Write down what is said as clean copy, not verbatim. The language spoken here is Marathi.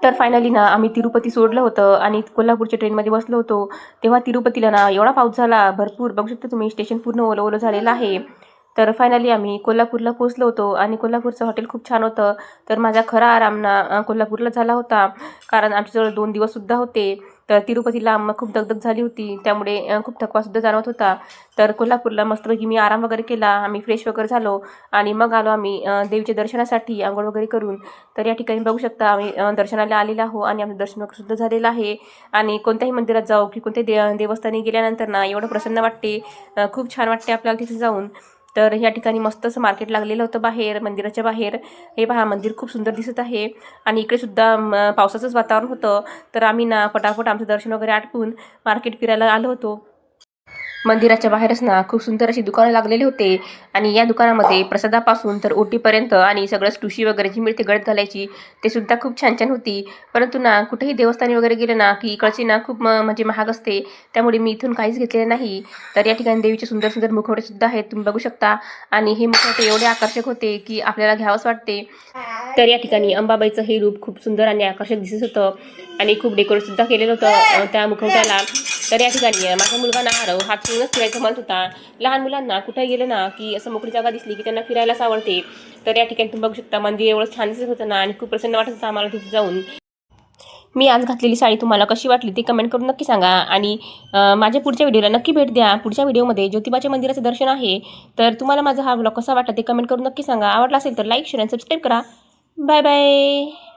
तर फायनली ना आम्ही तिरुपती सोडलं होतं आणि कोल्हापूरच्या ट्रेनमध्ये बसलो होतो. तेव्हा तिरुपतीला ना एवढा पाऊस झाला भरपूर, बघू शकता तुम्ही स्टेशन पूर्ण ओलं ओलं झालेलं आहे. तर फायनली आम्ही कोल्हापूरला पोहोचलो होतो आणि कोल्हापूरचं हॉटेल खूप छान होतं. तर माझा खरा आराम ना कोल्हापूरला झाला होता, कारण आमच्याजवळ 2 दिवससुद्धा होते. तर तिरुपतीला आम्हाला खूप दगदग झाली होती, त्यामुळे खूप थकवासुद्धा जाणवत होता. तर कोल्हापूरला मस्तपैकी मी आराम वगैरे केला, आम्ही फ्रेश वगैरे झालो आणि मग आलो आम्ही देवीच्या दर्शनासाठी अंघोळ वगैरे करून. तर या ठिकाणी बघू शकता आम्ही दर्शनाला आलेलो आहो आणि आमचं दर्शन वगैरे सुद्धा झालेलं आहे. आणि कोणत्याही मंदिरात जाऊ की कोणत्याही देवस्थानी गेल्यानंतर ना एवढं प्रसन्न वाटते, खूप छान वाटते आपल्याला तिथे जाऊन. तर या ठिकाणी मस्त असं मार्केट लागलेलं होतं बाहेर, मंदिराच्या बाहेर. हे पहा, मंदिर खूप सुंदर दिसत आहे आणि इकडे सुद्धा पावसाचंच वातावरण होतं. तर आम्ही ना पटापट आमचं दर्शन वगैरे आटपून मार्केट फिरायला आलो होतो. मंदिराच्या बाहेरच ना खूप सुंदर अशी दुकानं लागलेली होते आणि या दुकानामध्ये प्रसादापासून तर ओटीपर्यंत आणि सगळंच टुशी वगैरे जी मिळते गळ्यात घालायची, ते सुद्धा खूप छान छान होती. परंतु ना कुठेही देवस्थानी वगैरे गेले ना की इकडची ना खूप म्हणजे महाग असते, त्यामुळे मी इथून काहीच घेतलेलं नाही. तर या ठिकाणी देवीचे सुंदर सुंदर मुखवटे सुद्धा आहेत, तुम्ही बघू शकता. आणि हे मुखवटे एवढे आकर्षक होते की आपल्याला घ्यावंच वाटते. तर या ठिकाणी अंबाबाईचं हे रूप खूप सुंदर आणि आकर्षक दिसत होतं आणि खूप डेकोरेट सुद्धा केलेलं होतं त्या मुखवट्याला. तर या ठिकाणी माझा मुलगा ना आरव हात फिरूनच फिरायचं म्हणत होता. लहान मुलांना कुठे गेले ना की असं मोकळी जागा दिसली की त्यांना फिरायलाच आवडते. तर या ठिकाणी तुम्ही बघू शकता मंदिर एवढं छान दिसत होतं ना आणि खूप प्रसन्न वाटत होतं आम्हाला तिथे जाऊन. मी आज घातलेली साडी तुम्हाला कशी वाटली ते कमेंट करून नक्की सांगा आणि माझ्या पुढच्या व्हिडिओला नक्की भेट द्या. पुढच्या व्हिडिओमध्ये ज्योतिबाच्या मंदिराचं दर्शन आहे. तर तुम्हाला माझा हा व्लॉग कसा वाटला ते कमेंट करून नक्की सांगा. आवडला असेल तर लाईक, शेअर आणि सबस्क्राईब करा. Bye bye.